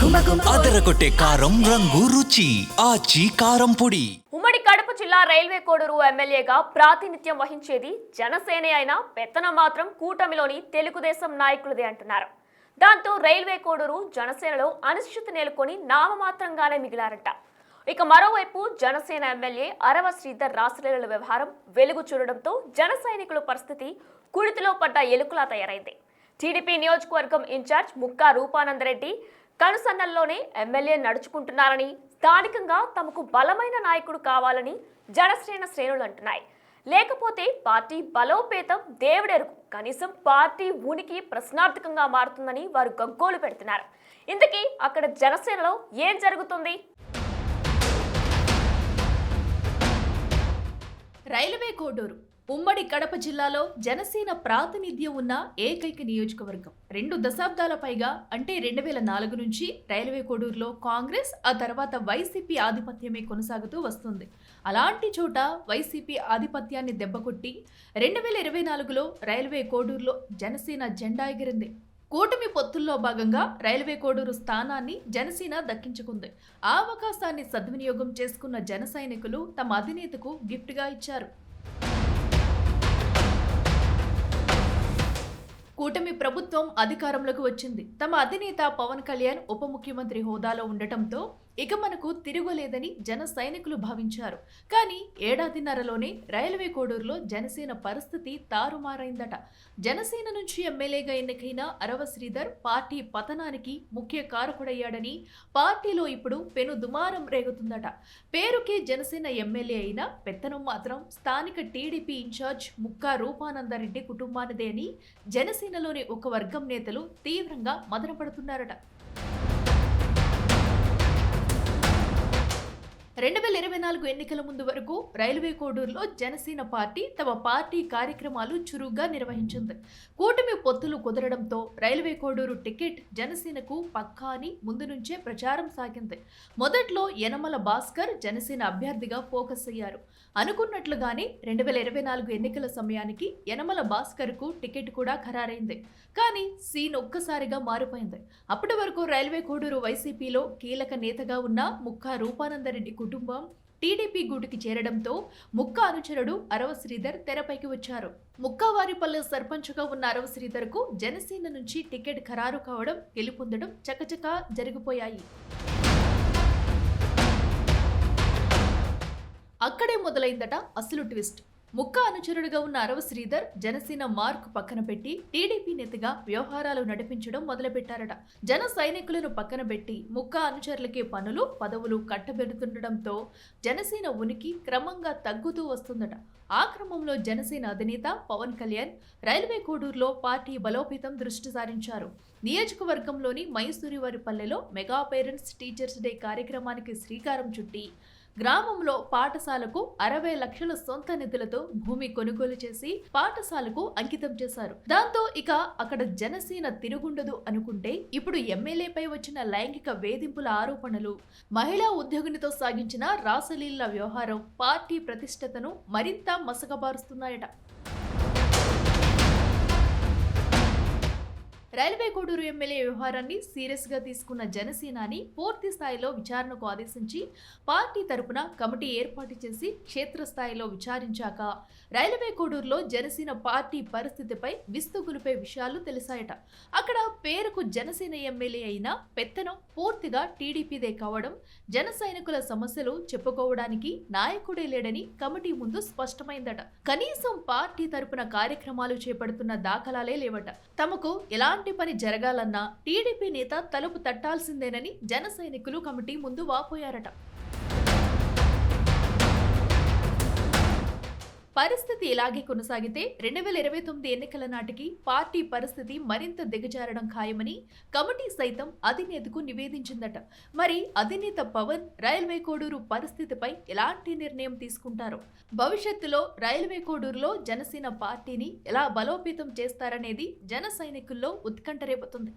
అదరగొట్టే కారం రంగు రుచి ఆచి కారం పొడి. ఉమ్మడి కడప జిల్లా రైల్వే కోడూరు ఎమ్మెల్యేగా ప్రాతినిధ్యం వహించేది జనసేనే అయినా పెత్తనం మాత్రం కూటమిలోని తెలుగుదేశం నాయకులదే అంటున్నారు. దాంతో రైల్వే కోడూరు జనసేనలో అనిశ్చితి నెలకొని నామమాత్రంగానే మిగిలారట. ఇక మరోవైపు జనసేన ఎమ్మెల్యే అరవ శ్రీధర్ రాసలీలల వ్యవహారం వెలుగు చూడడంతో జన సైనికుల పరిస్థితి కుడితిలో పడ్డ ఎలుకలా తయారైంది. టీడీపీ నియోజకవర్గం ఇన్ఛార్జ్ ముక్కా రూపానందరెడ్డి కనుసన్నల్లోనే ఎమ్మెల్యే నడుచుకుంటున్నారని, స్థానికంగా తమకు బలమైన నాయకుడు కావాలని జనసేన శ్రేణులు అంటున్నాయి. లేకపోతే పార్టీ బలోపేతం దేవుడెరుగు, కనీసం పార్టీ ఉనికి ప్రశ్నార్థకంగా మారుతుందని వారు గగ్గోలు పెడుతున్నారు. ఇంతకీ అక్కడ జనసేనలో ఏం జరుగుతుంది? రైల్వే కోడూరు ఉమ్మడి కడప జిల్లాలో జనసేన ప్రాతినిధ్యం ఉన్న ఏకైక నియోజకవర్గం. 2 దశాబ్దాల పైగా అంటే 2004 నుంచి రైల్వే కోడూరులో కాంగ్రెస్, ఆ తర్వాత వైసీపీ ఆధిపత్యమే కొనసాగుతూ వస్తుంది. అలాంటి చోట వైసీపీ ఆధిపత్యాన్ని దెబ్బకొట్టి 2024లో రైల్వే కోడూరులో జనసేన జెండా ఎగిరింది. కూటమి పొత్తుల్లో భాగంగా రైల్వే కోడూరు స్థానాన్ని జనసేన దక్కించుకుంది. ఆ అవకాశాన్ని సద్వినియోగం చేసుకున్న జన సైనికులు తమ అధినేతకు గిఫ్ట్గా ఇచ్చారు. కూటమి ప్రభుత్వం అధికారంలోకి వచ్చింది. తమ అధినేత పవన్ కళ్యాణ్ ఉప ముఖ్యమంత్రి హోదాలో ఉండటంతో ఇక మనకు తిరుగులేదని జన సైనికులు భావించారు. కానీ ఏడాదిన్నరలోనే రైల్వే కోడూరులో జనసేన పరిస్థితి తారుమారైందట. జనసేన నుంచి ఎమ్మెల్యేగా ఎన్నికైన అరవ శ్రీధర్ పార్టీ పతనానికి ముఖ్య కారకుడయ్యాడని పార్టీలో ఇప్పుడు పెను దుమారం రేగుతుందట. పేరుకే జనసేన ఎమ్మెల్యే అయిన పెత్తనం మాత్రం స్థానిక టీడీపీ ఇన్ఛార్జ్ ముక్కా రూపానందరెడ్డి కుటుంబానిదే అని జనసేనలోని ఒక వర్గం నేతలు తీవ్రంగా మదనపడుతున్నారట. 2024 ఎన్నికల ముందు వరకు రైల్వే కోడూరులో జనసేన పార్టీ తమ పార్టీ కార్యక్రమాలు చురుగ్గా నిర్వహించింది. కూటమి పొత్తులు కుదరడంతో రైల్వే కోడూరు టికెట్ జనసేనకు పక్కా అని ముందు నుంచే ప్రచారం సాగింది. మొదట్లో యనమల భాస్కర్ జనసేన అభ్యర్థిగా ఫోకస్ అయ్యారు. అనుకున్నట్లుగానే 2024 ఎన్నికల సమయానికి యనమల భాస్కర్కు టికెట్ కూడా ఖరారైంది. కానీ సీన్ ఒక్కసారిగా మారిపోయింది. అప్పటి వరకు రైల్వే కోడూరు వైసీపీలో కీలక నేతగా ఉన్న ముక్కా రూపానందరెడ్డి కుటుంబం టీడీపీ గూటికి చేరడంతో ముక్కా అనుచరుడు అరవ శ్రీధర్ తెరపైకి వచ్చారు. ముక్కావారిపల్లె సర్పంచ్గా ఉన్న అరవ శ్రీధర్కు జనసేన నుంచి టికెట్ ఖరారు కావడం, గెలుపొందడం చకచకా జరిగిపోయాయి. అక్కడే మొదలైందట అసలు ట్విస్ట్. ముక్కా అనుచరుడుగా ఉన్న అరవ శ్రీధర్ జనసేన మార్క్ పక్కన పెట్టి టీడీపీ నేతగా వ్యవహారాలు నడిపించడం మొదలుపెట్టారట. జన సైనికులను పక్కన పెట్టి ముక్కా అనుచరులకే పనులు, పదవులు కట్టబెడుతుండటంతో జనసేన ఉనికి క్రమంగా తగ్గుతూ వస్తుందట. ఆ క్రమంలో జనసేన అధినేత పవన్ కళ్యాణ్ రైల్వే కోడూరులో పార్టీ బలోపేతం దృష్టి సారించారు. నియోజకవర్గంలోని మైసూరివారిపల్లెలో మెగా పేరెంట్స్ టీచర్స్ డే కార్యక్రమానికి శ్రీకారం చుట్టి గ్రామంలో పాఠశాలకు 60 లక్షల సొంత నిధులతో భూమి కొనుగోలు చేసి పాఠశాలకు అంకితం చేశారు. దాంతో ఇక అక్కడ జనసేన తిరుగుండదు అనుకుంటే ఇప్పుడు ఎమ్మెల్యేపై వచ్చిన లైంగిక వేధింపుల ఆరోపణలు, మహిళా ఉద్యోగినితో సాగించిన రాసలీల వ్యవహారం పార్టీ ప్రతిష్టతను మరింత మసకబారుస్తున్నాయట. రైల్వే కోడూరు ఎమ్మెల్యే వ్యవహారాన్ని సీరియస్ గా తీసుకున్న జనసేనాని పూర్తి స్థాయిలో విచారణకు ఆదేశించి పార్టీ తరపున కమిటీ ఏర్పాటు చేసి క్షేత్రస్థాయిలో విచారించాక రైల్వే కోడూరులో జనసేన పార్టీ పరిస్థితిపై విస్తుగులిపే విషయాలు తెలిసాయట. అక్కడ పేరుకు జనసేన ఎమ్మెల్యే అయిన పెత్తనం పూర్తిగా టీడీపీదే కావడం, జన సైనికుల సమస్యలు చెప్పుకోవడానికి నాయకుడే లేడని కమిటీ ముందు స్పష్టమైందట. కనీసం పార్టీ తరపున కార్యక్రమాలు చేపడుతున్న దాఖలాలే లేవట. తమకు ఎలాంటి పని జరగాలన్నా టీడీపీ నేత తలుపు తట్టాల్సిందేనని జన సైనికులు కమిటీ ముందు వాపోయారట. పరిస్థితి ఇలాగే కొనసాగితే 2029 ఎన్నికల నాటికి పార్టీ పరిస్థితి మరింత దిగజారడం ఖాయమని కమిటీ సైతం అధినేతకు నివేదించిందట. మరి అధినేత పవన్ రైల్వే కోడూరు పరిస్థితిపై ఎలాంటి నిర్ణయం తీసుకుంటారో, భవిష్యత్తులో రైల్వే కోడూరులో జనసేన పార్టీని ఎలా బలోపేతం చేస్తారనేది జన సైనికుల్లో ఉత్కంఠ రేపుతుంది.